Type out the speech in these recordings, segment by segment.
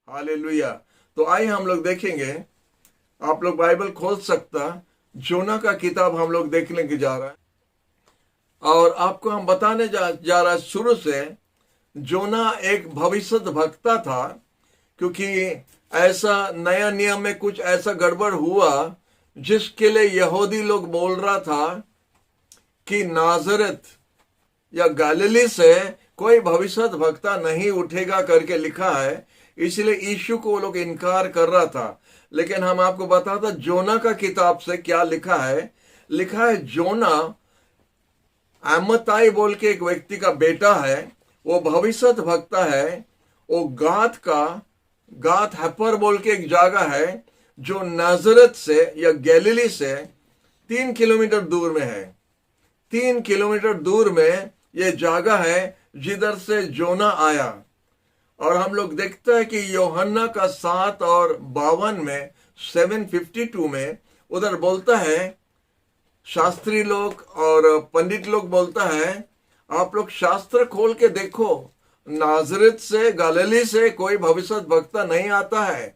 Hallelujah. तो आइए हम लोग देखेंगे, आप लोग बाइबल खोल सकता, जोना का किताब हम लोग देखने के जा रहा है। और आपको हम बताने जा रहा है शुरू से, जोना एक भविष्य वक्ता था, क्योंकि ऐसा नया नियम में कुछ ऐसा गड़बड़ हुआ जिसके लिए यहूदी लोग बोल रहा था कि नाजरत या गलीली से कोई भविष्य वक्ता नहीं उठेगा करके लिखा है, इसलिए यीशु को वो लोग इनकार कर रहा था। लेकिन हम आपको बताता जोना का किताब से क्या लिखा है। लिखा है जोना अमताई बोल के एक व्यक्ति का बेटा है, वो भविष्य वक्ता है। वो गात हैपर बोल के एक जगह है जो नाजरत से या गलीली से 3 किलोमीटर दूर में है। 3 किलोमीटर दूर में ये जगह है जिधर से जोना आया। और हम लोग देखते हैं कि यूहन्ना का 7:52 में 7:52 में उधर बोलता है, शास्त्री लोग और पंडित लोग बोलता है, आप लोग शास्त्र खोल के देखो, नाजरत से गलीली से कोई भविष्य वक्ता नहीं आता है,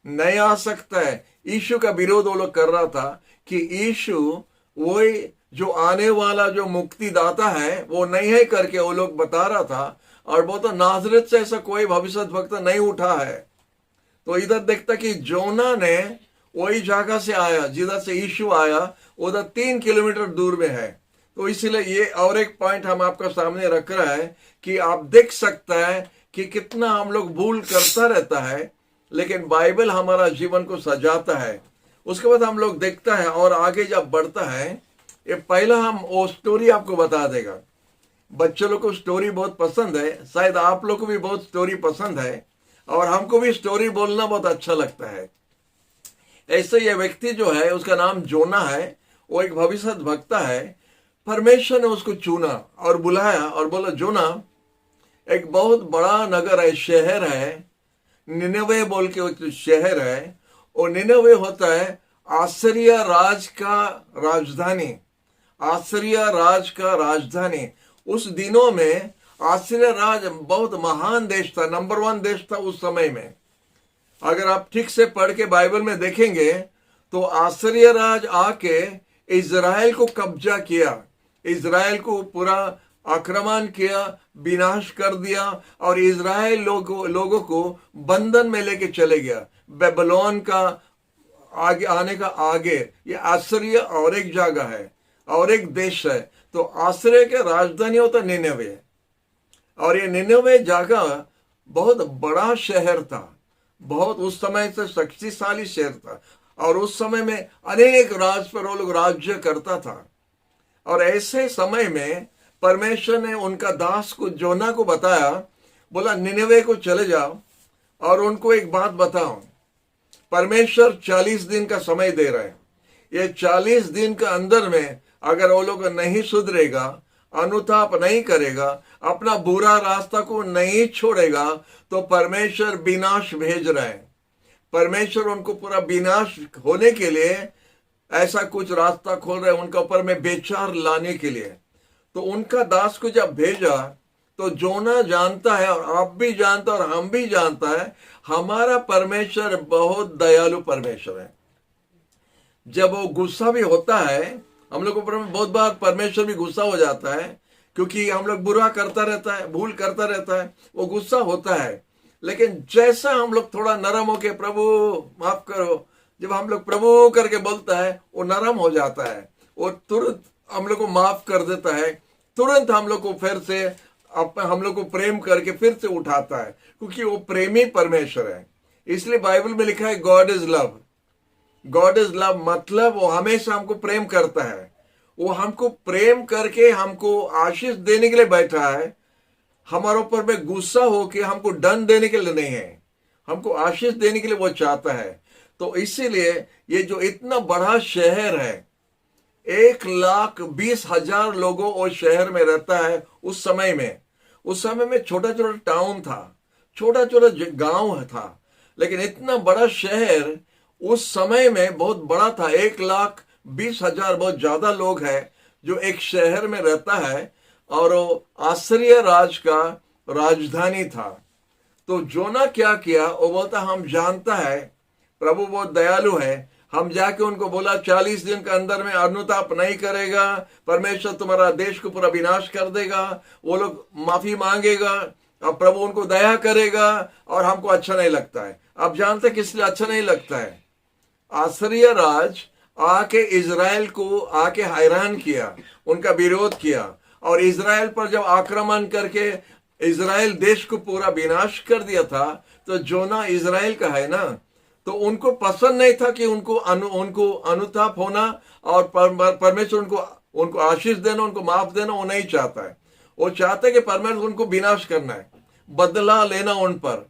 नहीं आ सकता है। यीशु का विरोध वो लोग कर रहा था कि यीशु वही जो आने वाला जो मुक्तिदाता है वो नहीं है करके वो लोग बता रहा था। और बोलता नाजरत से ऐसा कोई भविष्य वक्ता नहीं उठा है। तो इधर देखता कि जोना ने वही जगह से आया जिधर से यीशु आया, उधर 3 किलोमीटर दूर में है। तो इसीलिए ये और एक पॉइंट हम आपका सामने रख रहा है कि आप देख सकता है कि कितना हम लोग भूल करता रहता है, लेकिन बाइबल हमारा जीवन को सजाता है। उसके बाद हम लोग देखता है और आगे जब बढ़ता है, ये पहला हम वो स्टोरी आपको बता देगा। बच्चों लोग को स्टोरी बहुत पसंद है, शायद आप लोग को भी बहुत स्टोरी पसंद है, और हमको भी स्टोरी बोलना बहुत अच्छा लगता है। ऐसे ये व्यक्ति जो है उसका नाम जोना है, वो एक भविष्य वक्ता है। परमेश्वर ने उसको चुना और बुलाया और बोला, जोना एक बहुत बड़ा नगर है, शहर है, निनवे बोल के एक शहर है। और निनवे होता है आसीरिया राज का राजधानी। आसीरिया राज का राजधानी। उस दिनों में आसीरिया राज बहुत महान देश था, नंबर 1 देश था उस समय में। अगर आप ठीक से पढ़ के बाइबल में देखेंगे तो आसीरिया राज आके इजराइल को कब्जा किया, इजराइल को पूरा आक्रमण किया, विनाश कर दिया, और इजराइल लोगों को बंधन में लेके चले गया। बेबीलोन का आगे आने का आगे ये आसीरिया और एक जगह है और एक देश है। तो आसीरिया के राजधानी होता निनवे, और ये निनवे जगह बहुत बड़ा शहर था, बहुत उस समय से शक्तिशाली शहर था। और उस समय में अनेक राज पर वो लोग राज्य करता था। और ऐसे समय में परमेश्वर ने उनका दास को जोना को बताया, बोला निनवे को चले जाओ और उनको एक बात बताओ। परमेश्वर 40 दिन का समय दे रहे हैं। ये 40 दिन के अंदर में अगर वो लोग नहीं सुधरेगा, अनुताप नहीं करेगा, अपना बुरा रास्ता को नहीं छोड़ेगा, तो परमेश्वर विनाश भेज रहे हैं। परमेश्वर उनको पूरा विनाश होने के लिए ऐसा कुछ रास्ता खोल रहे हैं उनके ऊपर में बेचार लाने के लिए। तो उनका दास को जब भेजा तो जोना जानता है, और आप भी जानते और हम भी जानता है, हमारा परमेश्वर बहुत दयालु परमेश्वर है। जब वो गुस्सा भी होता है, हम लोग ऊपर में बहुत बार परमेश्वर भी गुस्सा हो जाता है, क्योंकि हम लोग बुरा करता रहता है, भूल करता रहता है, वो गुस्सा होता है। लेकिन जैसा हम लोग थोड़ा नरम होके प्रभु माफ करो, जब हम लोग प्रभु करके बोलता है, वो नरम हो जाता है, वो तुरंत हम लोग को माफ कर देता है, तुरंत हम लोग को फिर से हम लोग को प्रेम करके फिर से उठाता है, क्योंकि वो प्रेमी परमेश्वर है। इसलिए बाइबल में लिखा है God is love. God is love मतलब वो हमेशा हमको प्रेम करता है। वो हमको प्रेम करके हमको आशीष देने के लिए बैठा है। हमारे ऊपर में गुस्सा होके हमको दंड देने के लिए नहीं है, हमको आशीष देने के लिए वो चाहता है। तो इसीलिए ये जो इतना बड़ा शहर है, 1,20,000 लोगों उस शहर में रहता है। उस समय में छोटा छोटा टाउन था, छोटा छोटा गांव था, लेकिन इतना बड़ा शहर उस समय में बहुत बड़ा था। 1,20,000 बहुत ज्यादा लोग हैं जो एक शहर में रहता है, और वो आसीरिया राज का राजधानी था। तो जोना क्या किया, वो बोलता हम जानता है प्रभु बहुत दयालु है। हम जाके उनको बोला 40 दिन के अंदर में अनुताप नहीं करेगा, परमेश्वर तुम्हारा देश को पूरा विनाश कर देगा। वो लोग माफी मांगेगा, अब प्रभु उनको दया करेगा और हमको अच्छा नहीं लगता है। आप जानते किस लिए अच्छा नहीं लगता है? आसीरिया राज आके इजराइल को आके हैरान किया, उनका विरोध किया, और इजराइल पर जब आक्रमण करके इजराइल देश को पूरा विनाश कर दिया था, तो जोना इजराइल का है ना, तो उनको पसंद नहीं था कि उनको अनुताप होना और परमेश्वर उनको आशीष देना, उनको माफ देना, वो नहीं चाहता है। वो चाहते हैं कि परमेश्वर उनको विनाश करना है, बदला लेना उन पर,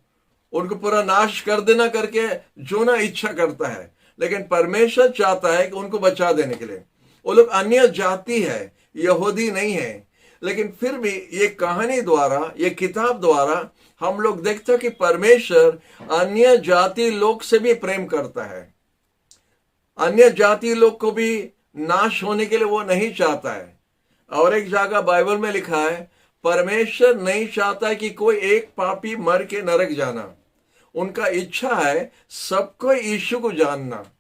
उनको पूरा नाश कर देना करके जोना इच्छा करता है। लेकिन परमेश्वर चाहता है कि उनको बचा देने के लिए। वो लोग अन्य जाति है, यहूदी नहीं है, लेकिन फिर भी ये कहानी द्वारा, ये किताब द्वारा हम लोग देखते हैं कि परमेश्वर अन्य जाति लोग से भी प्रेम करता है। अन्य जाति लोग को भी नाश होने के लिए वो नहीं चाहता है। और एक जगह बाइबल में लिखा है, परमेश्वर नहीं चाहता कि कोई एक पापी मर के नरक जाना। उनका इच्छा है सबको यीशु को जानना,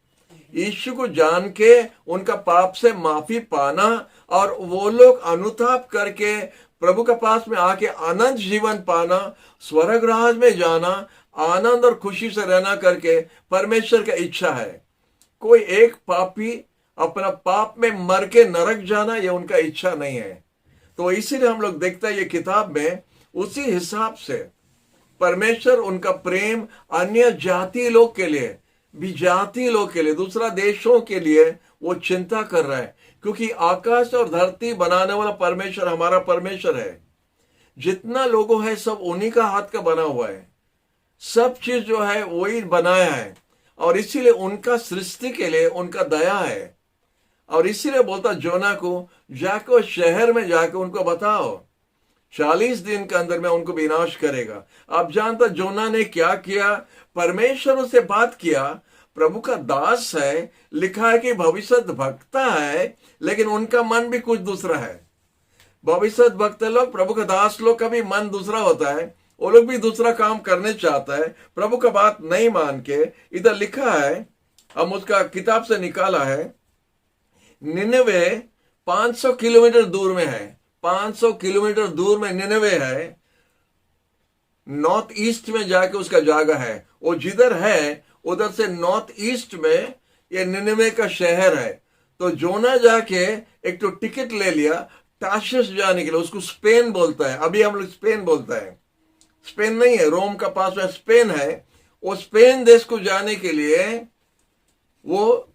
यीशु को जान के उनका पाप से माफी पाना, और वो लोग अनुताप करके प्रभु के पास में आके अनंत जीवन पाना, स्वर्ग राज में जाना, आनंद और खुशी से रहना करके परमेश्वर का इच्छा है। कोई एक पापी अपना पाप में मर के नरक जाना, ये उनका इच्छा नहीं है। तो इसीलिए हम लोग देखते हैं ये किताब में उसी हिसाब से परमेश्वर उनका प्रेम अन्य जाति लोग के लिए, विजाति लोग के लिए, दूसरा देशों के लिए वो चिंता कर रहा है। क्योंकि आकाश और धरती बनाने वाला परमेश्वर हमारा परमेश्वर है। जितना लोगों है सब उन्हीं का हाथ का बना हुआ है, सब चीज जो है वही बनाया है, और इसीलिए उनका सृष्टि के लिए उनका दया है। और इसीलिए बोलता जोना को, जाको शहर में जाके उनको बताओ 40 दिन के अंदर में उनको विनाश करेगा। आप जानता जोना ने क्या किया? परमेश्वर से बात किया, प्रभु का दास है, लिखा है कि भविष्य भक्ता है, लेकिन उनका मन भी कुछ दूसरा है। भविष्य भक्त लोग, प्रभु का दास लोग का भी मन दूसरा होता है, वो लोग भी दूसरा काम करने चाहता है, प्रभु का बात नहीं मान के। इधर लिखा है, हम उसका किताब से निकाला है, निनवे 500 किलोमीटर दूर में है, 500 किलोमीटर दूर में निनवे है, नॉर्थ ईस्ट में जाके उसका जगह है। वो जिधर है उधर से नॉर्थ ईस्ट में ये निनवे का शहर है। तो जोना जाके एक तो टिकट ले लिया तार्शीश जाने के लिए, उसको स्पेन बोलता है, अभी हम लोग स्पेन बोलता है, स्पेन नहीं है, रोम का पास में स्पेन है। वो स्पेन देश को जाने के लिए वो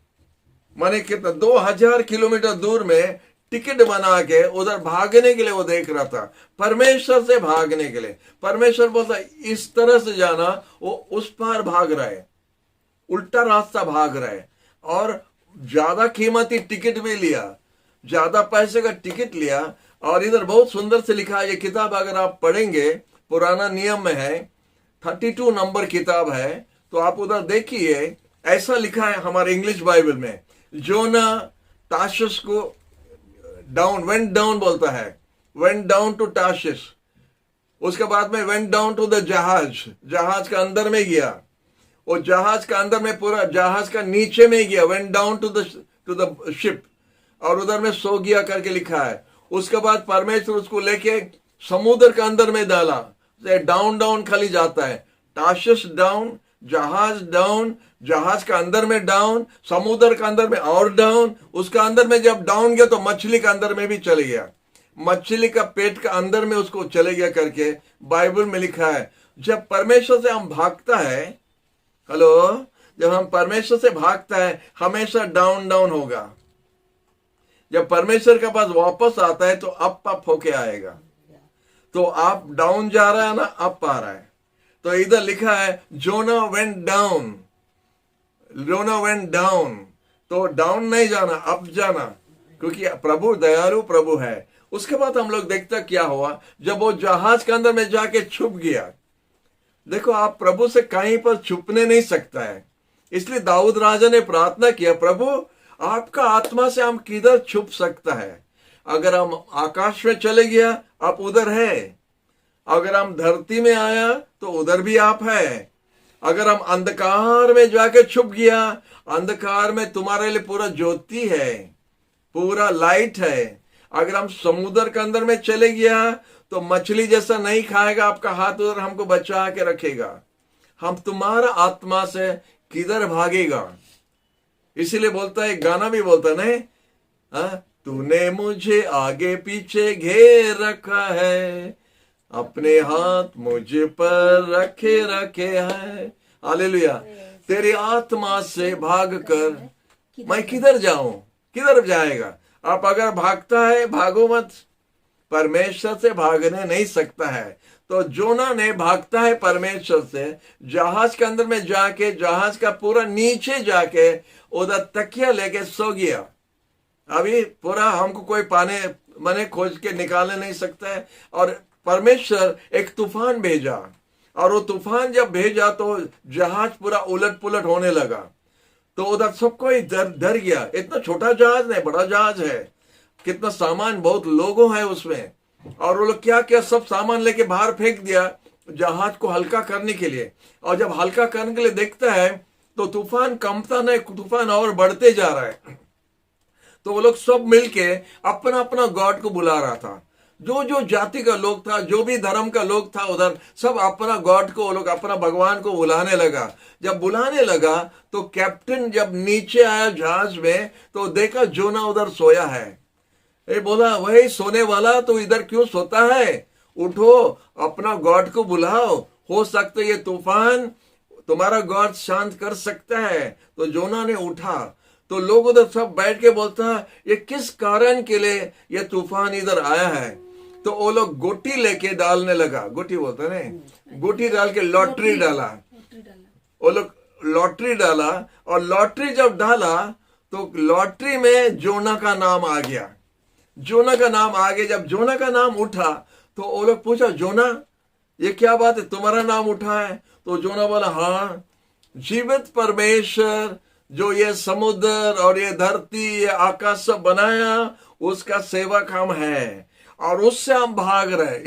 माने कितना 2000 किलोमीटर दूर में टिकट बना के उधर भागने के लिए वो देख रहा था, परमेश्वर से भागने के लिए। परमेश्वर बोलता इस तरह से जाना, वो उस पार भाग रहा है, उल्टा रास्ता भाग रहा है, और ज्यादा कीमती टिकट भी लिया, ज्यादा पैसे का टिकट लिया। और इधर बहुत सुंदर से लिखा है, ये किताब अगर आप पढ़ेंगे पुराना नियम में है, 32 नंबर किताब है, तो आप उधर देखिए ऐसा लिखा है हमारे इंग्लिश बाइबल में, जोना तार्शीश को वेंट डाउन बोलता है, वेंट डाउन टू तार्शीश। उसके बाद में वेंट डाउन टू द जहाज का अंदर में गया, वो जहाज का अंदर में पूरा जहाज का नीचे में गया, went down to the ship, और उधर में सो गया करके लिखा है। उसके बाद परमेश्वर उसको लेके समुद्र के अंदर में डाला, डाउन डाउन खाली जाता है, तार्शीश डाउन, जहाज का अंदर में डाउन, समुद्र के अंदर में और डाउन, उसका अंदर में जब डाउन गया तो मछली के अंदर में भी चले गया, मछली का पेट का अंदर में उसको चले गया करके बाइबल में लिखा है। जब परमेश्वर से हम भागता है, हेलो, जब हम परमेश्वर से भागता है हमेशा डाउन डाउन होगा। जब परमेश्वर के पास वापस आता है तो अप होके आएगा। तो आप डाउन जा रहा है ना, अप आ रहा है। तो इधर लिखा है जोना वेंट डाउन, तो डाउन नहीं जाना, अप जाना, क्योंकि प्रभु दयालु प्रभु है। उसके बाद हम लोग देखते क्या हुआ, जब वो जहाज के अंदर में जाके छुप गया। देखो, आप प्रभु से कहीं पर छुपने नहीं सकता है, इसलिए दाऊद राजा ने प्रार्थना किया, प्रभु आपका आत्मा से हम किधर छुप सकता है? अगर हम आकाश में चले गया आप उधर है, अगर हम धरती में आया तो उधर भी आप है। अगर हम अंधकार में जाके छुप गया, अंधकार में तुम्हारे लिए पूरा ज्योति है, पूरा लाइट है। अगर हम समुद्र के अंदर में चले गया तो मछली जैसा नहीं खाएगा, आपका हाथ उधर हमको बचा के रखेगा। हम तुम्हारा आत्मा से किधर भागेगा? इसीलिए बोलता है, गाना भी बोलता है नहीं, तूने मुझे आगे पीछे घेर रखा है, अपने हाथ मुझ पर रखे रखे है। हालेलुया। तेरी आत्मा से भाग कर मैं किधर जाऊं? किधर जाएगा? आप अगर भागता है, भागो मत, परमेश्वर से भागने नहीं सकता है। तो जोना ने भागता है परमेश्वर से, जहाज के अंदर में जाके, जहाज का पूरा नीचे जाके उधर तकिया लेके सो गया। अभी पूरा हमको कोई पाने मने खोज के निकालने नहीं सकता है। और परमेश्वर एक तूफान भेजा, और वो तूफान जब भेजा तो जहाज पूरा उलट पुलट होने लगा। तो उधर सबको डर गया। इतना छोटा जहाज नहीं, बड़ा जहाज है, कितना सामान, बहुत लोगों है उसमें। और वो लोग क्या क्या सब सामान लेके बाहर फेंक दिया जहाज को हल्का करने के लिए। और जब हल्का करने के लिए देखता है तो तूफान कमता नहीं, तूफान और बढ़ते जा रहा है। तो वो लोग सब मिलके अपना अपना गॉड को बुला रहा था। जो जो जाति का लोग था, जो भी धर्म का लोग था उधर, सब अपना गॉड को, वो लोग अपना भगवान को बुलाने लगा। जब बुलाने लगा तो कैप्टन जब नीचे आया जहाज में तो देखा जोना उधर सोया है। ये बोला, वही सोने वाला तो इधर क्यों सोता है? उठो, अपना गॉड को बुलाओ, हो सकता है ये तूफान तुम्हारा गॉड शांत कर सकता है। तो जोना ने उठा। तो लोग उधर सब बैठ के बोलता है, ये किस कारण के लिए ये तूफान इधर आया है? तो वो लोग गोटी लेके डालने लगा, गोटी बोलते ना, गोटी डाल के लॉटरी डाला। वो लोग लॉटरी डाला, और लॉटरी जब डाला तो लॉटरी में जोना का नाम आ गया। जोना का नाम आ गया। जब जोना का नाम उठा तो वो लोग पूछा, जोना ये क्या बात है, तुम्हारा नाम उठा है? तो जोना बोला, हाँ, जीवित परमेश्वर जो ये समुद्र और ये धरती, ये आकाश सब बनाया, उसका सेवक हम है, और उससे हम भाग रहे।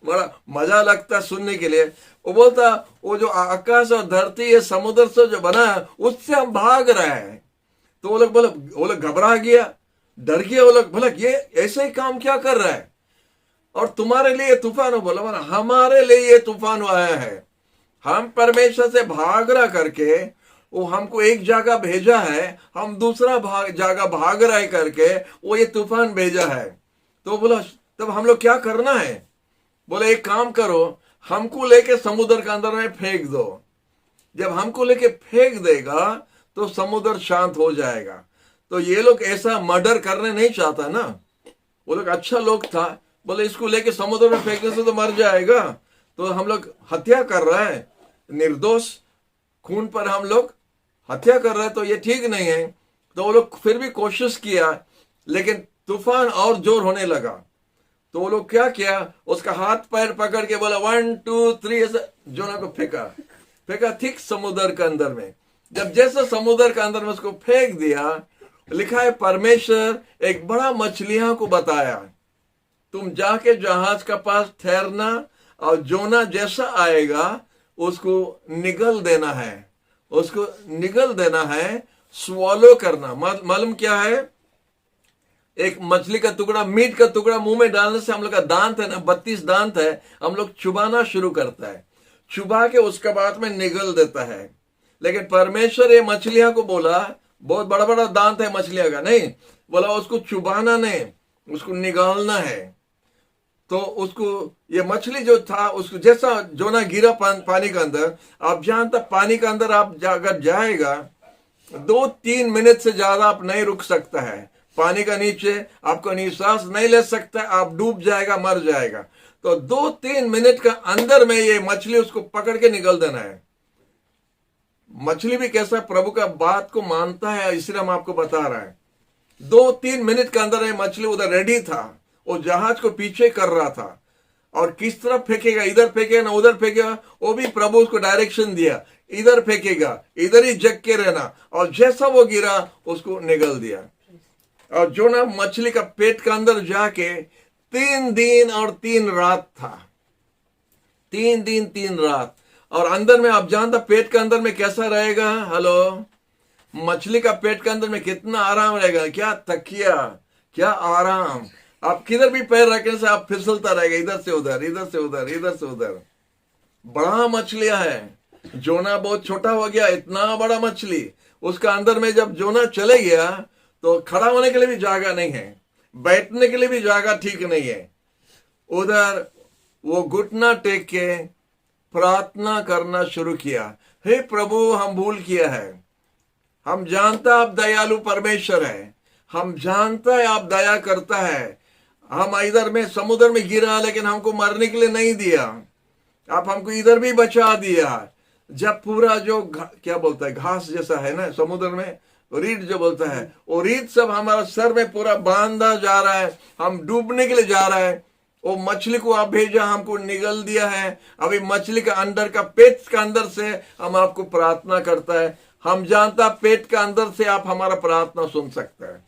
बड़ा मजा लगता सुनने के लिए। वो बोलता, वो जो आकाश और धरती, ये समुद्र से जो बना है, उससे हम भाग रहे हैं। तो वो लोग बोले, वो लोग घबरा गया, डर गया। वो लोग बोला, ये ऐसे ही काम क्या कर रहा है? और तुम्हारे लिए तूफान हो? बोला, हमारे लिए ये तूफान आया है। हम परमेश्वर से भाग रहा करके वो हमको एक जगह भेजा है, हम दूसरा जगह भाग रहा है करके वो ये तूफान भेजा है। तो बोला, तब हम लोग क्या करना है? बोले, एक काम करो, हमको लेके समुद्र के अंदर में फेंक दो। जब हमको लेके फेंक देगा तो समुद्र शांत हो जाएगा। तो ये लोग ऐसा मर्डर करने नहीं चाहता ना, वो लोग अच्छा लोग था। बोले, इसको लेके समुद्र में फेंकने से तो मर जाएगा, तो हम लोग हत्या कर रहे हैं, निर्दोष खून पर हम लोग हत्या कर रहे हैं, तो ये ठीक नहीं है। तो वो लोग फिर भी कोशिश किया, लेकिन तूफान और जोर होने लगा। तो वो लोग क्या किया, उसका हाथ पैर पकड़ के बोला 1 2 3, ऐसा जोना को फेंका ठीक समुद्र के अंदर में। जब जैसे समुद्र के अंदर में उसको फेंक दिया, लिखा है परमेश्वर एक बड़ा मछलियां को बताया, तुम जाके जहाज का पास ठहरना, और जोना जैसा आएगा उसको निगल देना है, उसको निगल देना है, स्वॉलो करना। मालूम क्या है? एक मछली का टुकड़ा, मीट का टुकड़ा मुंह में डालने से हम लोग का दांत है ना, 32 दांत है, हम लोग चुबाना शुरू करता है, चुबा के उसके बाद में निगल देता है। लेकिन परमेश्वर ये मछलियां को बोला, बहुत बड़ा बड़ा दांत है मछलियां का, नहीं बोला उसको चुबाना नहीं, उसको निकालना है। तो उसको, ये मछली जो था, उसको जैसा जोना गिरा पानी के अंदर, आप जानता पानी के अंदर आप अगर जाएगा 2-3 मिनट से ज्यादा आप नहीं रुक सकता है। पानी का नीचे आपको निश्वास नहीं ले सकता, आप डूब जाएगा, मर जाएगा। तो 2-3 मिनट के अंदर में ये मछली उसको पकड़ के निकल देना है। मछली भी कैसा प्रभु का बात को मानता है, इसलिए हम आपको बता रहे हैं। 2-3 मिनट के अंदर ये मछली उधर रेडी था, वो जहाज को पीछे कर रहा था, और किस तरफ फेंकेगा, इधर फेंकेगा ना उधर फेंकेगा, वो भी प्रभु उसको डायरेक्शन दिया, इधर फेंकेगा, इधर ही जग के रहना, और जैसा वो गिरा उसको निगल दिया। और जो ना मछली का पेट के अंदर जाके 3 दिन और 3 रात था। 3 दिन 3 रात। और अंदर में आप जानता पेट के अंदर में कैसा रहेगा? हेलो, मछली का पेट के अंदर में कितना आराम रहेगा, क्या तकिया, क्या आराम। आप किधर भी पैर रखने से आप फिसलता रहेगा, इधर से उधर, इधर से उधर, इधर से उधर। बड़ा मछलियां है। जोना बहुत छोटा हो गया, इतना बड़ा मछली, उसका अंदर में जब जोना चले गया तो खड़ा होने के लिए भी जगह नहीं है, बैठने के लिए भी जगह ठीक नहीं है। उधर वो घुटना टेक के प्रार्थना करना शुरू किया, हे प्रभु हम भूल किया है, हम जानता आप दयालु परमेश्वर है, हम जानता है आप दया करता है। हम इधर में समुद्र में गिरा लेकिन हमको मरने के लिए नहीं दिया, आप हमको इधर भी बचा दिया। जब पूरा जो क्या बोलता है घास जैसा है ना समुद्र में, रीढ़ जो बोलता है, वो रीढ़ सब हमारा सर में पूरा बांधा जा रहा है, हम डूबने के लिए जा रहा है। वो मछली को आप भेजा, हमको निगल दिया है। अभी मछली का अंदर का पेट का अंदर से हम आपको प्रार्थना करता है, हम जानता पेट का अंदर से आप हमारा प्रार्थना सुन सकते हैं।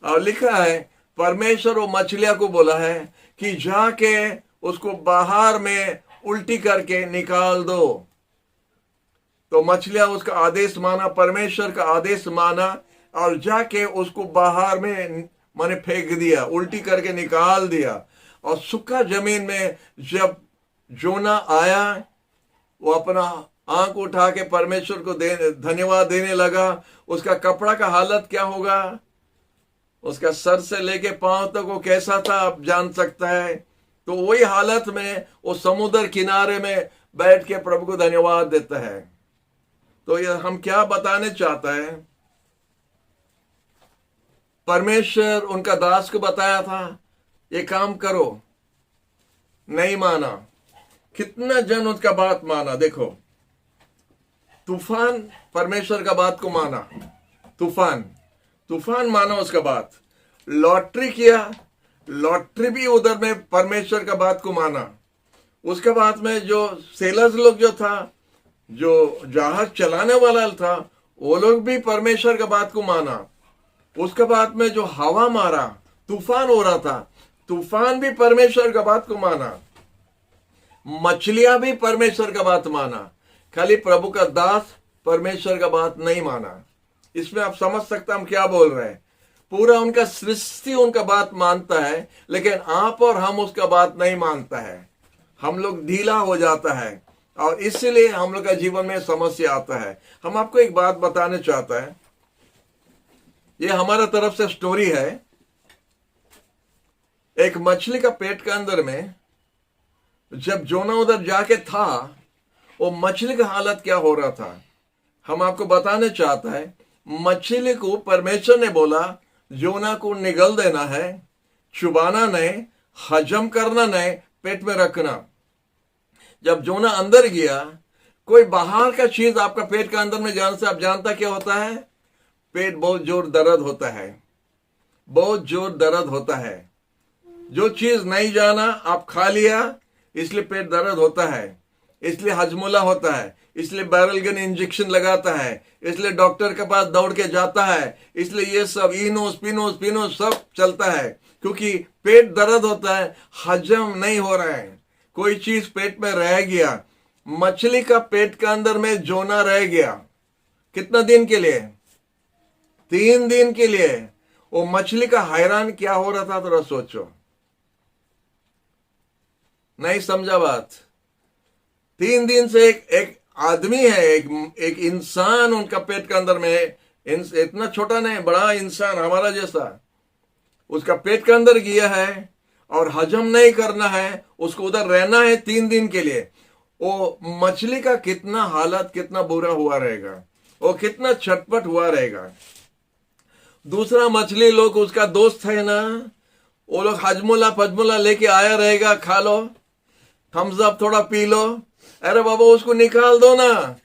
और लिखा है परमेश्वर वो मछलियां को बोला है कि जाके उसको बाहर में उल्टी करके निकाल दो। तो मछलियां उसका आदेश माना, परमेश्वर का आदेश माना और जाके उसको बाहर में माने फेंक दिया, उल्टी करके निकाल दिया। और सूखा जमीन में जब जोना आया, वो अपना आंख उठा के परमेश्वर को धन्यवाद देने लगा। उसका कपड़ा का हालत क्या होगा, उसका सर से लेके पांव तक वो कैसा था आप जान सकता है। तो वही हालत में वो समुद्र किनारे में बैठ के प्रभु को धन्यवाद देता है। तो ये हम क्या बताने चाहता है, परमेश्वर उनका दास को बताया था ये काम करो, नहीं माना। कितना जन उसका बात माना, देखो तूफान परमेश्वर का बात को माना, तूफान माना उसका बात। लॉटरी किया, लॉटरी भी उधर में परमेश्वर का बात को माना। उसके बाद में जो सेलर्स लोग जो था, जो जहाज चलाने वाला था, वो लोग भी परमेश्वर का बात को माना। उसके बाद में जो हवा मारा, तूफान हो रहा था, तूफान भी परमेश्वर का बात को माना। मछलियां भी परमेश्वर का बात माना। खाली प्रभु का दास परमेश्वर का बात नहीं माना। इसमें आप समझ सकते हम क्या बोल रहे हैं। पूरा उनका सृष्टि उनका बात मानता है, लेकिन आप और हम उसका बात नहीं मानता है। हम लोग ढीला हो जाता है और इसलिए हम लोग का जीवन में समस्या आता है। हम आपको एक बात बताने चाहता है, ये हमारा तरफ से स्टोरी है। एक मछली का पेट के अंदर में जब जोना उधर जाके था, वो मछली का हालत क्या हो रहा था हम आपको बताने चाहता है। मछली को परमेश्वर ने बोला जोना को निगल देना है, चुबाना नहीं, हजम करना नहीं, पेट में रखना। जब जोना अंदर गया, कोई बाहर का चीज आपका पेट के अंदर में जाने से आप जानता क्या होता है, पेट बहुत जोर दर्द होता है, बहुत जोर दर्द होता है। जो चीज नहीं जाना आप खा लिया, इसलिए पेट दर्द होता है, इसलिए हजमुला होता है, इसलिए बैरल गन इंजेक्शन लगाता है, इसलिए डॉक्टर के पास दौड़ के जाता है, इसलिए ये सब इनोस पिनोस पिनोस सब चलता है, क्योंकि पेट दर्द होता है, हजम नहीं हो रहा है, कोई चीज पेट में रह गया। मछली का पेट के अंदर में जोना रह गया, कितना दिन के लिए? 3 दिन के लिए। वो मछली का हैरान क्या हो रहा था, थोड़ा सोचो। नहीं समझा बात? 3 दिन से एक आदमी है, एक इंसान उनका पेट के अंदर में है। इतना छोटा नहीं, बड़ा इंसान हमारा जैसा, उसका पेट के अंदर गया है और हजम नहीं करना है, उसको उधर रहना है 3 दिन के लिए। वो मछली का कितना हालत कितना बुरा हुआ रहेगा, वो कितना छटपट हुआ रहेगा। दूसरा मछली लोग उसका दोस्त है ना, वो लोग हजमुला फजमुला लेके आया रहेगा, खा लो, थम्स अप थोड़ा पी लो, अरे बाबा उसको निकाल दो ना,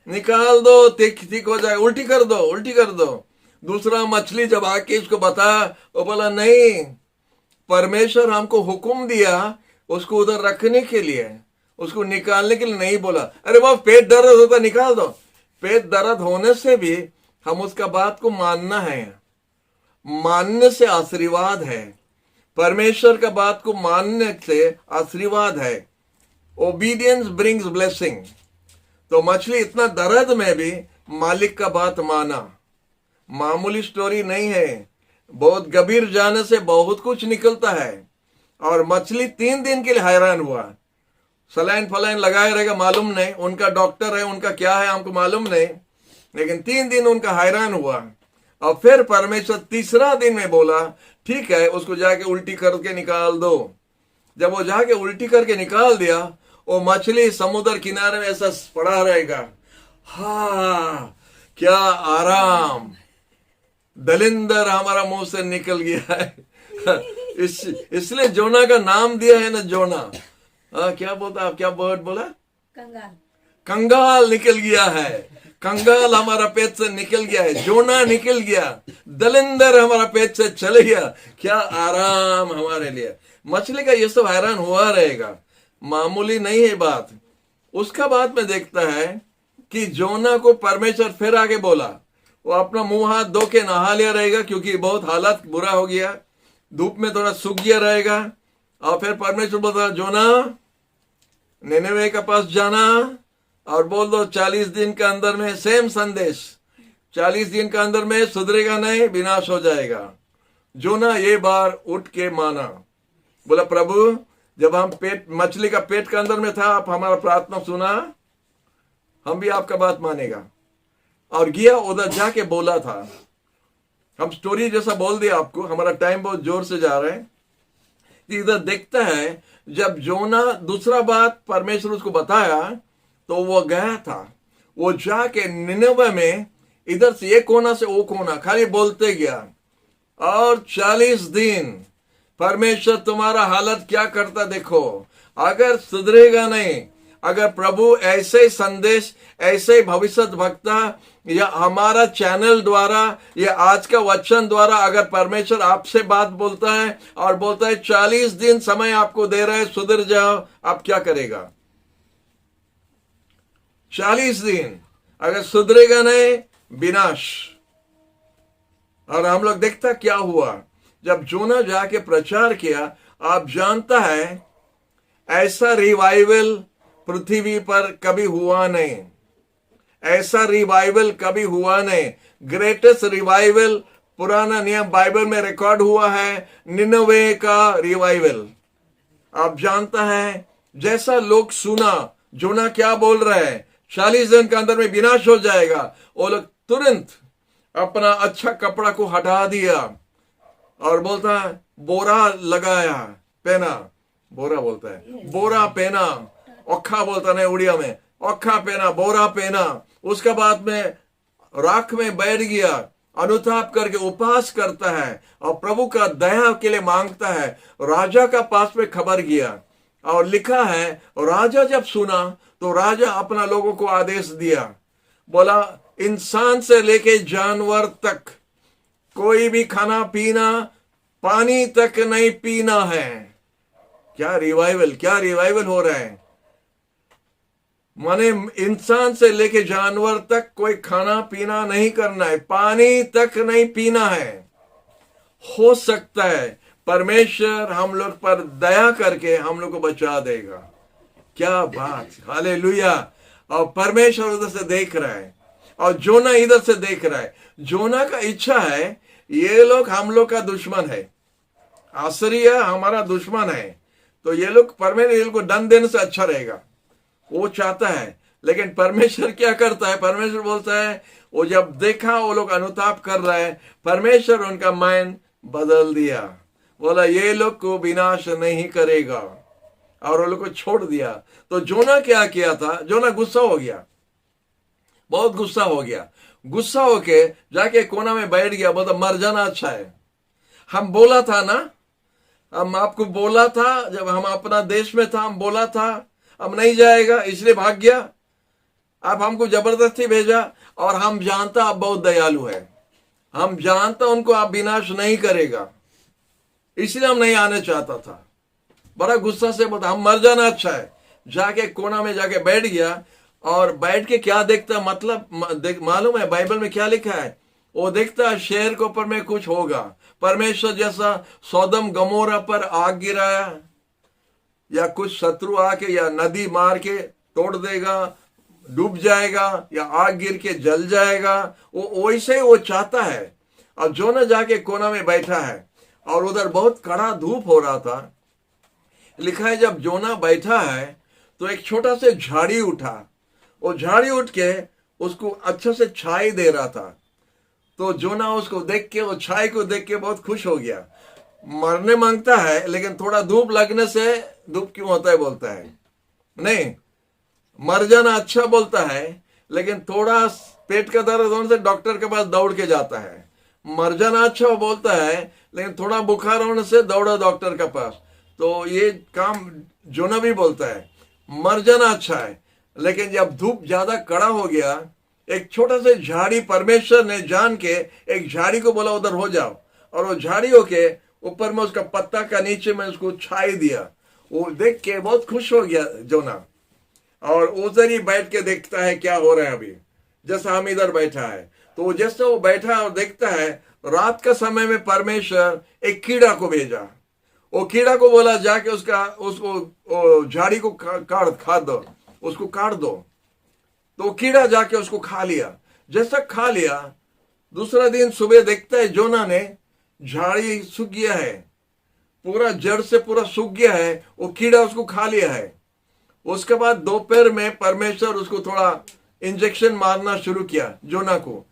निकाल दो, ठीक हो जाए, उल्टी कर दो, उल्टी कर दो। दूसरा मछली जब आके इसको बताया, वो बोला नहीं, परमेश्वर हमको हुक्म दिया उसको उधर रखने के लिए, उसको निकालने के लिए नहीं बोला। अरे बाबा पेट दर्द होता, निकाल दो। पेट दर्द होने से भी हम उसका बात को मानना है, मानने से आशीर्वाद है। परमेश्वर का बात को मानने से आशीर्वाद है। Obedience brings blessing. तो मछली इतना दर्द में भी मालिक का बात माना। मामूली स्टोरी नहीं है, बहुत गंभीर जाने से बहुत कुछ निकलता है। और मछली 3 दिन के लिए हैरान हुआ। सलाइन फलाइन लगाए रहेगा मालूम नहीं, उनका डॉक्टर है, उनका क्या है हमको मालूम नहीं, लेकिन 3 दिन उनका हैरान हुआ। और फिर परमेश्वर तीसरा दिन में बोला ठीक है, उसको जाके उल्टी करके निकाल दो। जब वो जाके उल्टी करके निकाल दिया, वो मछली समुद्र किनारे में ऐसा पड़ा रहेगा। हा, क्या आराम, दलिंदर हमारा मुंह से निकल गया है। इसलिए जोना का नाम दिया है ना, जोना। क्या बोलता, आप क्या वर्ड बोला? कंगाल। कंगाल निकल गया है, कंगाल हमारा पेट से निकल गया है, जोना निकल गया, दलिंदर हमारा पेट से चले गया। क्या आराम हमारे लिए। मछली का ये सब हैरान हुआ रहेगा, मामूली नहीं है बात। उसका बाद में देखता है कि जोना को परमेश्वर फिर आगे बोला, वो अपना मुंह हाथ धो के नहा लिया रहेगा, क्योंकि बहुत हालत बुरा हो गया, धूप में थोड़ा सूख गया रहेगा। और फिर परमेश्वर बोलता, जोना निनवे के पास जाना और बोल दो 40 दिन के अंदर में, सेम संदेश, 40 दिन के अंदर में सुधरेगा नहीं, विनाश हो जाएगा। जोना ये बार उठ के माना, बोला प्रभु जब हम मछली का पेट के अंदर में था, आप हमारा प्रार्थना सुना, हम भी आपका बात मानेगा। और गया उधर जाके बोला था। हम स्टोरी जैसा बोल दिया आपको, हमारा टाइम बहुत जोर से जा रहा है। इधर देखता है जब जोना दूसरा बात परमेश्वर उसको बताया, तो वो गया था, वो जाके निनवे में इधर से एक कोना से वो कोना खाली बोलते गया। और 40 दिन परमेश्वर तुम्हारा हालत क्या करता देखो। अगर सुधरेगा नहीं, अगर प्रभु ऐसे संदेश, ऐसे भविष्य वक्ता या हमारा चैनल द्वारा या आज का वचन द्वारा अगर परमेश्वर आपसे बात बोलता है और बोलता है 40 दिन समय आपको दे रहा है, सुधर जाओ, आप क्या करेगा? 40 दिन अगर सुधरेगा नहीं, विनाश। और हम लोग देखता क्या हुआ जब जोना जाके प्रचार किया। आप जानता है ऐसा रिवाइवल पृथ्वी पर कभी हुआ नहीं, ऐसा रिवाइवल कभी हुआ नहीं। ग्रेटेस्ट रिवाइवल पुराना नियम बाइबल में रिकॉर्ड हुआ है, निनवे का रिवाइवल। आप जानता है जैसा लोग सुना जोना क्या बोल रहे हैं, 40 दिन के अंदर में विनाश हो जाएगा, वो लोग तुरंत अपना अच्छा कपड़ा को हटा दिया और बोलता है बोरा लगाया, पहना, बोरा बोलता है, बोरा पहना, औखा बोलता नहीं उड़िया में, औखा पहना, बोरा पहना। उसके बाद में राख में बैठ गया, अनुताप करके उपवास करता है और प्रभु का दया के लिए मांगता है। राजा का पास में खबर गया और लिखा है, राजा जब सुना तो राजा अपना लोगों को आदेश दिया, बोला इंसान से लेके जानवर तक कोई भी खाना पीना, पानी तक नहीं पीना है। क्या रिवाइवल, क्या रिवाइवल हो रहा है। माने इंसान से लेके जानवर तक कोई खाना पीना नहीं करना है, पानी तक नहीं पीना है। हो सकता है परमेश्वर हम लोग पर दया करके हम लोग को बचा देगा। क्या बात, हालेलुया। और परमेश्वर उधर से देख रहा है और जोना इधर से देख रहा है। जोना का इच्छा है ये लोग हम लोग का दुश्मन है, आश्चर्य हमारा दुश्मन है, तो ये लोग परमेश्वर को दंड देने से अच्छा रहेगा, वो चाहता है। लेकिन परमेश्वर क्या करता है, परमेश्वर बोलता है, वो जब देखा वो लोग अनुताप कर रहे हैं, परमेश्वर उनका माइंड बदल दिया, बोला ये लोग को विनाश नहीं करेगा, और वो लोग को छोड़ दिया। तो जोना क्या किया था, जोना गुस्सा हो गया, बहुत गुस्सा हो गया। गुस्सा होके जाके कोना में बैठ गया, बोलता मर जाना अच्छा है। हम बोला था ना, हम आपको बोला था, जब हम अपना देश में था हम बोला था हम नहीं जाएगा, इसलिए भाग गया। अब हमको जबरदस्ती भेजा, और हम जानता आप बहुत दयालु है, हम जानता उनको आप विनाश नहीं करेगा, इसलिए हम नहीं आने चाहता था। बड़ा गुस्सा से बोलता हम मर जाना अच्छा है। जाके कोना में जाके बैठ गया, और बैठ के क्या देखता, मतलब मालूम है बाइबल में क्या लिखा है, वो देखता है शहर के ऊपर में कुछ होगा। परमेश्वर जैसा सोदम गमोरा पर आग गिराया, या कुछ शत्रु आके या नदी मार के तोड़ देगा, डूब जाएगा, या आग गिर के जल जाएगा, वो वैसे ही वो चाहता है। और जोना जाके कोना में बैठा है और उधर बहुत कड़ा धूप हो रहा था। लिखा है जब जोना बैठा है तो एक छोटा से झाड़ी उठा, वो झाड़ी उठ के उसको अच्छे से छाई दे रहा था। तो जोना उसको देख के, वो छाई को देख के बहुत खुश हो गया। मरने मांगता है लेकिन थोड़ा धूप लगने से, धूप क्यों होता है बोलता है, नहीं मर जाना अच्छा बोलता है, लेकिन थोड़ा पेट का दर्द होने से डॉक्टर के पास दौड़ के जाता है। मर जाना अच्छा बोलता है, लेकिन थोड़ा बुखार होने से दौड़ा डॉक्टर के पास। तो ये काम जोना भी बोलता है, मर जाना अच्छा है, लेकिन जब धूप ज्यादा कड़ा हो गया, एक छोटा से झाड़ी परमेश्वर ने जान के एक झाड़ी को बोला उधर हो जाओ, और वो झाड़ी होके ऊपर में उसका पत्ता का नीचे में उसको छाई दिया। वो देख के बहुत खुश हो गया जोना, और उधर ही बैठ के देखता है क्या हो रहा है अभी, जैसा हम इधर बैठा है। तो जैसे वो बैठा और देखता है, रात का समय में परमेश्वर एक कीड़ा को भेजा। वो कीड़ा को बोला जाके उसको झाड़ी को खा दो, उसको काट दो। तो कीड़ा जाके उसको खा लिया। जैसा खा लिया, दूसरा दिन सुबह देखता है जोना ने झाड़ी सूख गया है, पूरा जड़ से पूरा सूख गया है, वो कीड़ा उसको खा लिया है। उसके बाद दोपहर में परमेश्वर उसको थोड़ा इंजेक्शन मारना शुरू किया जोना को।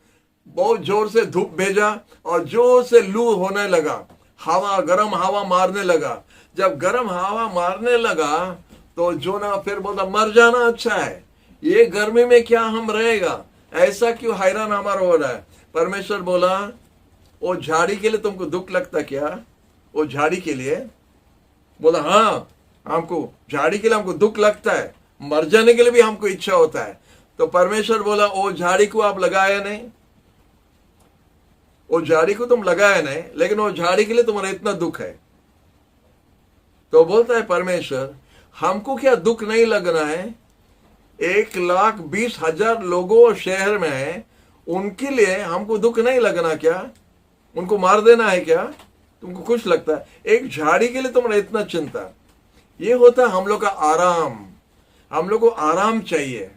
बहुत जोर से धूप भेजा और जोर से लू होने लगा, हवा, गर्म हवा मारने लगा। जब गर्म हवा मारने लगा तो जोना फिर बोला मर जाना अच्छा है, ये गर्मी में क्या हम रहेगा, ऐसा क्यों हैरान हमारा हो रहा है। परमेश्वर बोला वो झाड़ी के लिए तुमको दुख लगता क्या? वो झाड़ी के लिए बोला हाँ, हमको झाड़ी के लिए हमको दुख लगता है, मर जाने के लिए भी हमको इच्छा होता है। तो परमेश्वर बोला वो झाड़ी को आप लगाया नहीं, वो झाड़ी को तुम लगाया नहीं, लेकिन वो झाड़ी के लिए तुम्हारा इतना दुख है। तो बोलता है परमेश्वर हमको क्या दुख नहीं लगना है, 1,20,000 लोगों शहर में है, उनके लिए हमको दुख नहीं लगना क्या? उनको मार देना है क्या? तुमको कुछ लगता है? एक झाड़ी के लिए तुम्हारा इतना चिंता। ये होता है हम लोग का आराम। हम लोग को आराम चाहिए।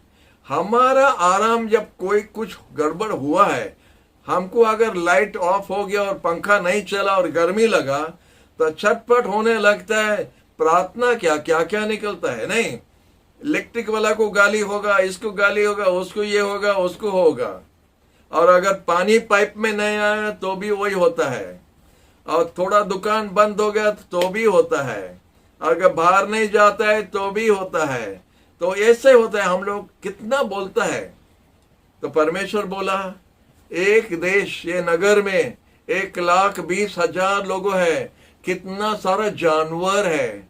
हमारा आराम, जब कोई कुछ गड़बड़ हुआ है, हमको अगर लाइट ऑफ हो गया और पंखा नहीं चला और गर्मी लगा तो छटपट होने लगता है। प्रार्थना क्या क्या क्या निकलता है, नहीं इलेक्ट्रिक वाला को गाली होगा, इसको गाली होगा, उसको ये होगा, उसको होगा। और अगर पानी पाइप में नहीं आया तो भी वही होता है, और थोड़ा दुकान बंद हो गया तो भी होता है, अगर बाहर नहीं जाता है तो भी होता है। तो ऐसे होता है, हम लोग कितना बोलता है। तो परमेश्वर बोला एक देश, ये नगर में 1,20,000 लोग है, कितना सारा जानवर है,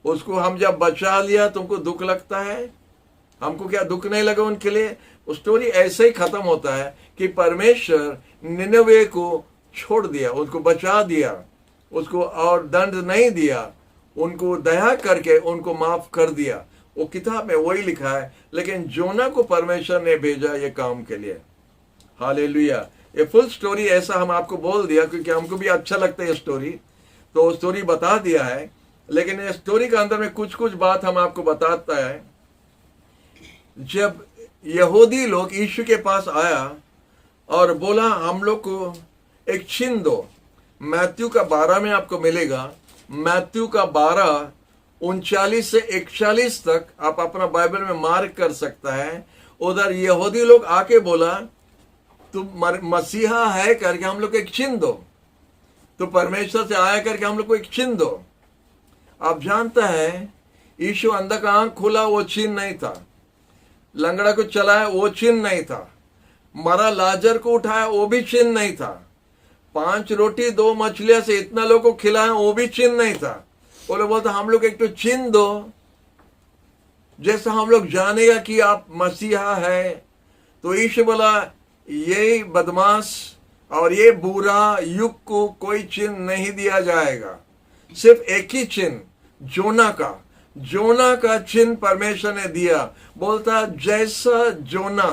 उसको हम जब बचा लिया तुमको दुख लगता है? हमको क्या दुख नहीं लगा उनके लिए? स्टोरी ऐसे ही खत्म होता है कि परमेश्वर निनवे को छोड़ दिया, उसको बचा दिया, उसको और दंड नहीं दिया, उनको दया करके उनको माफ कर दिया। वो किताब में वही लिखा है। लेकिन जोना को परमेश्वर ने भेजा ये काम के लिए। हालेलुया। ये फुल स्टोरी ऐसा हम आपको बोल दिया क्योंकि हमको भी अच्छा लगता है ये स्टोरी, तो स्टोरी बता दिया है। लेकिन ये स्टोरी के अंदर में कुछ कुछ बात हम आपको बताता है। जब यहूदी लोग यीशु के पास आया और बोला हम लोग को एक चिन्ह दो, मैथ्यू का 12 में आपको मिलेगा, मैथ्यू का 12 39 से 41 तक आप अपना बाइबल में मार्क कर सकता है। उधर यहूदी लोग आके बोला तुम मसीहा है करके हम लोग को एक चिन्ह दो, तो परमेश्वर से आया करके हम लोग को एक चिन्ह दो। आप जानता है यीशु अंधा का आंख खुला, वो चिन्ह नहीं था। लंगड़ा को चलाया, वो चिन्ह नहीं था। मरा लाजर को उठाया, वो भी चिन्ह नहीं था। 5 रोटी 2 मछलियां से इतना लोगों को खिलाया, वो भी चिन्ह नहीं था। वो लोग बोलते हम लोग एक तो चिन्ह दो, जैसा हम लोग जानेगा कि आप मसीहा है। तो यीशु बोला ये बदमाश और ये बुरा युग को कोई चिन्ह नहीं दिया जाएगा, सिर्फ एक ही चिन्ह, जोना का चिन्ह परमेश्वर ने दिया। बोलता जैसा जोना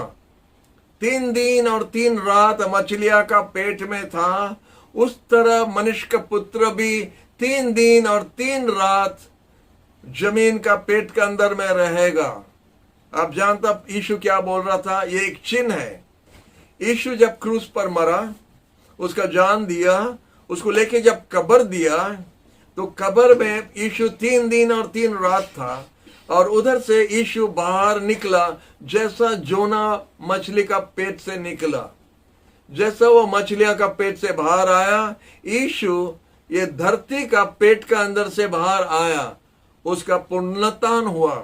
3 दिन और 3 रात मछलिया का पेट में था, उस तरह मनुष्य का पुत्र भी 3 दिन और 3 रात जमीन का पेट के अंदर में रहेगा। आप जानता यीशु क्या बोल रहा था? ये एक चिन्ह है। यीशु जब क्रूस पर मरा, उसका जान दिया, उसको लेके जब कब्र दिया, तो कब्र में यीशु 3 दिन और 3 रात था, और उधर से यीशु बाहर निकला जैसा जोना मछली का पेट से निकला। जैसा वो मछलियां का पेट से बाहर आया, यीशु ये धरती का पेट का अंदर से बाहर आया, उसका पुनरुत्थान हुआ,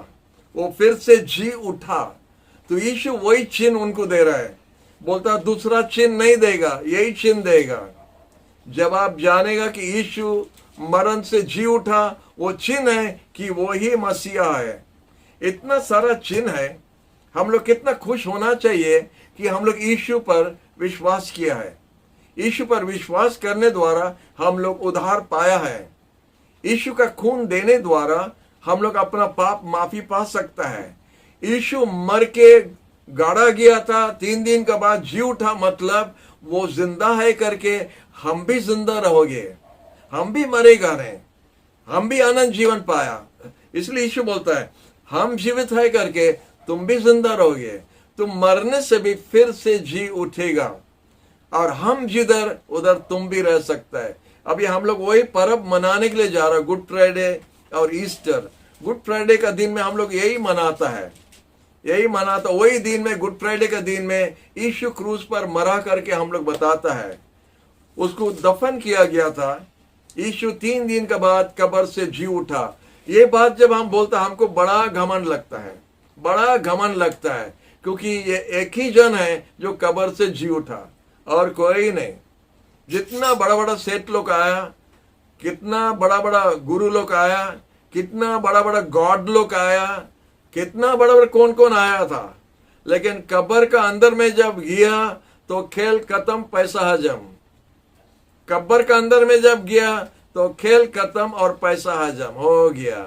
वो फिर से जी उठा। तो यीशु वही चिन्ह उनको दे रहा है। बोलता दूसरा चिन्ह नहीं देगा, यही चिन्ह देगा। जब आप जानेगा कि यीशु मरण से जी उठा, वो चिन्ह है कि वो ही मसीहा है। इतना सारा चिन्ह है, हम लोग कितना खुश होना चाहिए कि हम लोग यीशु पर विश्वास किया है। यीशु पर विश्वास करने द्वारा हम लोग उद्धार पाया है। यीशु का खून देने द्वारा हम लोग अपना पाप माफी पा सकता है। यीशु मर के गाड़ा गया था, 3 दिन के बाद जी उठा, मतलब वो जिंदा है करके हम भी जिंदा रहोगे, हम भी मरेगा नहीं, हम भी अनंत जीवन पाया। इसलिए यीशु बोलता है हम जीवित है करके तुम भी जिंदा रहोगे, तुम मरने से भी फिर से जी उठेगा, और हम जिधर उधर तुम भी रह सकता है। अभी हम लोग वही पर्व मनाने के लिए जा रहा है, गुड फ्राइडे और ईस्टर। गुड फ्राइडे का दिन में हम लोग यही मनाता है, यही मनाता। वही दिन में, गुड फ्राइडे का दिन में यीशु क्रूस पर मरा करके हम लोग बताता है, उसको दफन किया गया था, यीशु 3 दिन के बाद कब्र से जी उठा। ये बात जब हम बोलता हमको बड़ा घमंड लगता है, बड़ा घमंड लगता है, क्योंकि ये एक ही जन है जो कब्र से जी उठा और कोई नहीं। जितना बड़ा बड़ा सेठ लोग आया, कितना बड़ा बड़ा गुरु लोग आया, कितना बड़ा बड़ा गॉड लोग आया, कितना बड़ा बड़ा कौन कौन आया था, लेकिन कब्र का अंदर में जब गया तो खेल खत्म, पैसा हजम। कब्र का अंदर में जब गया तो खेल खत्म और पैसा हजम हो गया।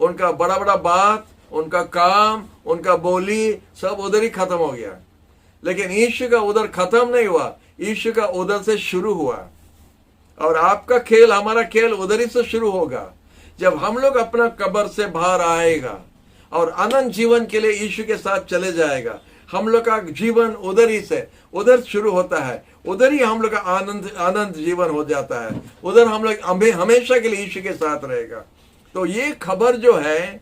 उनका बड़ा बड़ा बात, उनका काम, उनका बोली सब उधर ही खत्म हो गया। लेकिन यीशु का उधर खत्म नहीं हुआ, यीशु का उधर से शुरू हुआ। और आपका खेल, हमारा खेल उधर ही से शुरू होगा जब हम लोग अपना कब्र से बाहर आएगा और अनंत जीवन के लिए यीशु के साथ चले जाएगा। हम लोग का जीवन उधर ही से, उधर शुरू होता है, उधर ही हम लोग का आनंद जीवन हो जाता है। उधर हम लोग हमेशा के लिए यीशु के साथ रहेगा। तो ये खबर जो है,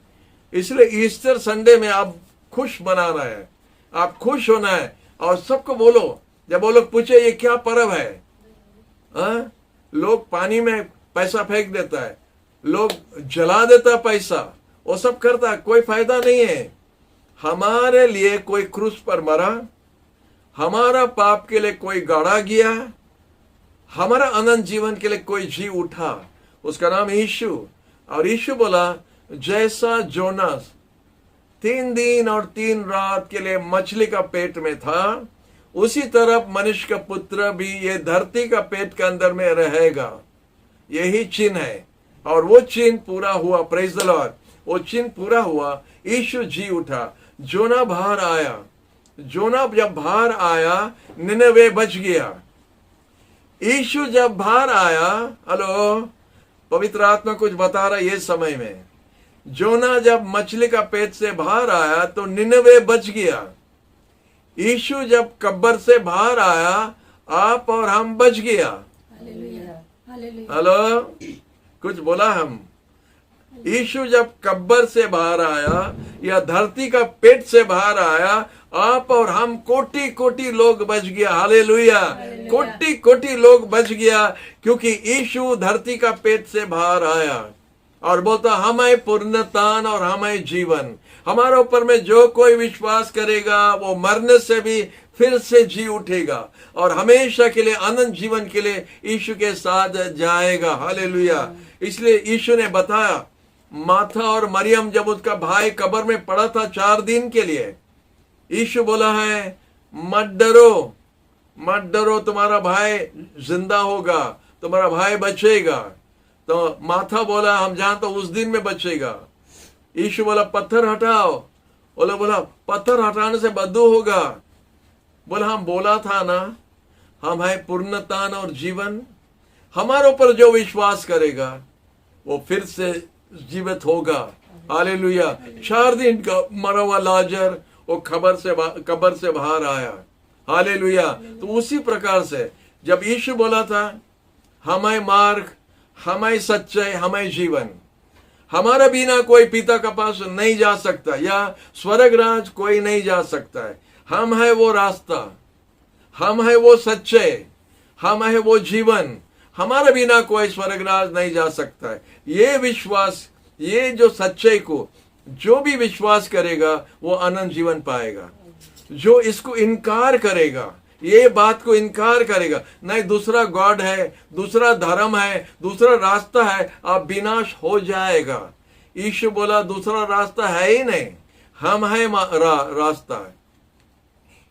इसलिए ईस्टर संडे में आप खुश मनाना है, आप खुश होना है, और सबको बोलो। जब वो लोग पूछे ये क्या पर्व है, लोग पानी में पैसा फेंक देता है, लोग जला देता पैसा, वो सब करता है, कोई फायदा नहीं है। हमारे लिए कोई क्रूस पर मरा, हमारा पाप के लिए कोई गाड़ा गया, हमारा अनंत जीवन के लिए कोई जी उठा, उसका नाम यीशु। और यीशु बोला जैसा जोनास 3 दिन और 3 रात के लिए मछली का पेट में था, उसी तरह मनुष्य का पुत्र भी ये धरती का पेट के अंदर में रहेगा। यही चिन्ह है, और वो चिन्ह पूरा हुआ। Praise the Lord. वो चिन्ह पूरा हुआ, यीशु जी उठा, जोना बाहर आया। जोना जब बाहर आया, निनवे बच गया। यीशु जब बाहर आया, हेलो, पवित्र आत्मा कुछ बता रहा है ये समय में। जोना जब मछली का पेट से बाहर आया तो निनवे बच गया। यीशु जब कब्र से बाहर आया, आप और हम बच गया। हेलो, कुछ बोला हम? यीशु जब कब्र से बाहर आया या धरती का पेट से बाहर आया, आप और हम कोटि कोटि लोग बच गया। हालेलुया, कोटि कोटि लोग बच गया, क्योंकि यीशु धरती का पेट से बाहर आया और बोलता हमें पुनरुत्थान और हमें जीवन। हमारे ऊपर में जो कोई विश्वास करेगा वो मरने से भी फिर से जी उठेगा और हमेशा के लिए अनंत जीवन के लिए यीशु के साथ जाएगा। हालेलुया। इसलिए यीशु ने बताया, माथा और मरियम जब उसका भाई कब्र में पड़ा था 4 दिन के लिए, यीशु बोला है मत डरो, मत डरो, तुम्हारा भाई जिंदा होगा, तुम्हारा भाई बचेगा। तो माथा बोला हम जानते उस दिन में बचेगा। यीशु बोला पत्थर हटाओ, बोला पत्थर हटाने से बदबू होगा। बोला हम बोला था ना, हम है पुनरुत्थान और जीवन। हमारे ऊपर जो विश्वास करेगा वो फिर से जीवित होगा हालेलुया। 4 दिन का मरा हुआ लाजर वो कब्र से बाहर आया। हालेलुया। तो उसी प्रकार से जब यीशु बोला था हमें मार्ग, हमें सच्चाई, हमें जीवन, हमारा बिना कोई पिता के पास नहीं जा सकता, या स्वर्ग राज कोई नहीं जा सकता है। हम है वो रास्ता, हम है वो सच्चाई, हम है वो जीवन, हमारे बिना कोई स्वर्ग राज नहीं जा सकता है। ये विश्वास, ये जो सच्चाई को जो भी विश्वास करेगा वो अनंत जीवन पाएगा। जो इसको इनकार करेगा, ये बात को इनकार करेगा, नहीं दूसरा गॉड है, दूसरा धर्म है, दूसरा रास्ता है, आप विनाश हो जाएगा। यीशु बोला दूसरा रास्ता है ही नहीं, हम है रास्ता।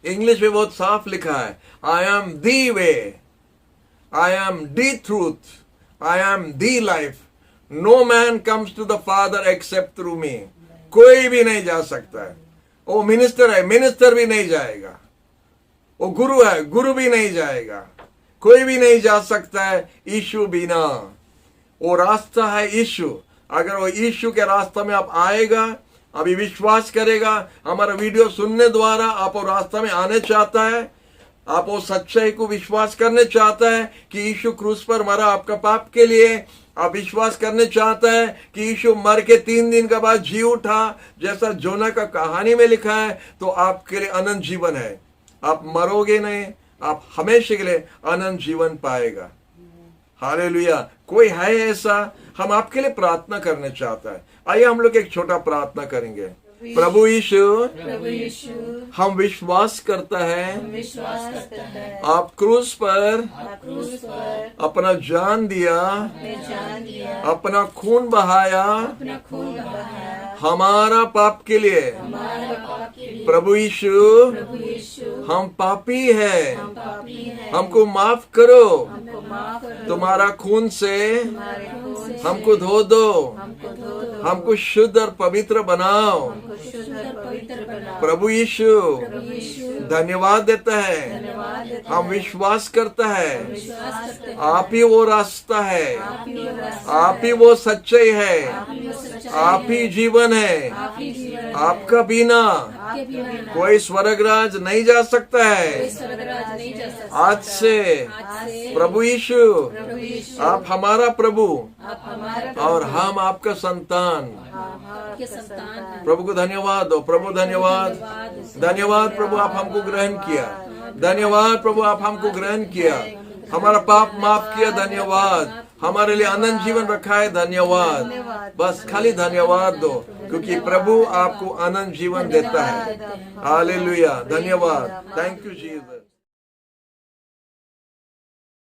इंग्लिश में बहुत साफ लिखा है, I am the way, I am the truth, I am the life, no man comes to the father except through me. कोई भी नहीं जा सकता है। वो मिनिस्टर है, मिनिस्टर भी नहीं जाएगा। वो गुरु है, गुरु भी नहीं जाएगा। कोई भी नहीं जा सकता है यीशु बिना। वो रास्ता है यीशु। अगर वो यीशु के रास्ते में आप आएगा, अभी विश्वास करेगा, हमारा वीडियो सुनने द्वारा आप वो रास्ता में आने चाहता है, आप वो सच्चाई को विश्वास करने चाहता है कि यीशु क्रूस पर मरा आपका पाप के लिए, आप विश्वास करने चाहता है कि यीशु मर के 3 दिन के बाद जी उठा जैसा जोना का कहानी में लिखा है, तो आपके लिए अनंत जीवन है। आप मरोगे नहीं, आप हमेशा के लिए अनंत जीवन पाएगा। हालेलुया। कोई है ऐसा? हम आपके लिए प्रार्थना करने चाहता है। आइए हम लोग एक छोटा प्रार्थना करेंगे। प्रभु यीशु, हम विश्वास करता है आप क्रूस पर अपना जान दिया, अपना खून बहाया हमारा पाप के लिए। प्रभु यीशु, हम पापी है, हमको माफ करो, तुम्हारा खून से हमको धो दो, हमको शुद्ध और पवित्र बनाओ। प्रभु यीशु धन्यवाद देता है, हम विश्वास करता है आप ही वो रास्ता है, आप ही वो सच्चाई है, आप ही जीवन है। आपका बिना कोई स्वर्ग राज नहीं जा सकता है। आज से प्रभु यीशु आप हमारा प्रभु और हम आपका संतान। प्रभु को धन्यवाद दो। प्रभु धन्यवाद, धन्यवाद प्रभु आप हमको ग्रहण किया, धन्यवाद प्रभु आप हमको ग्रहण किया, हमारा पाप माफ किया, धन्यवाद, हमारे लिए अनंत जीवन रखा है, धन्यवाद। बस खाली धन्यवाद दो, क्योंकि प्रभु आपको अनंत जीवन देता है। हालेलुया, धन्यवाद। Thank you Jesus.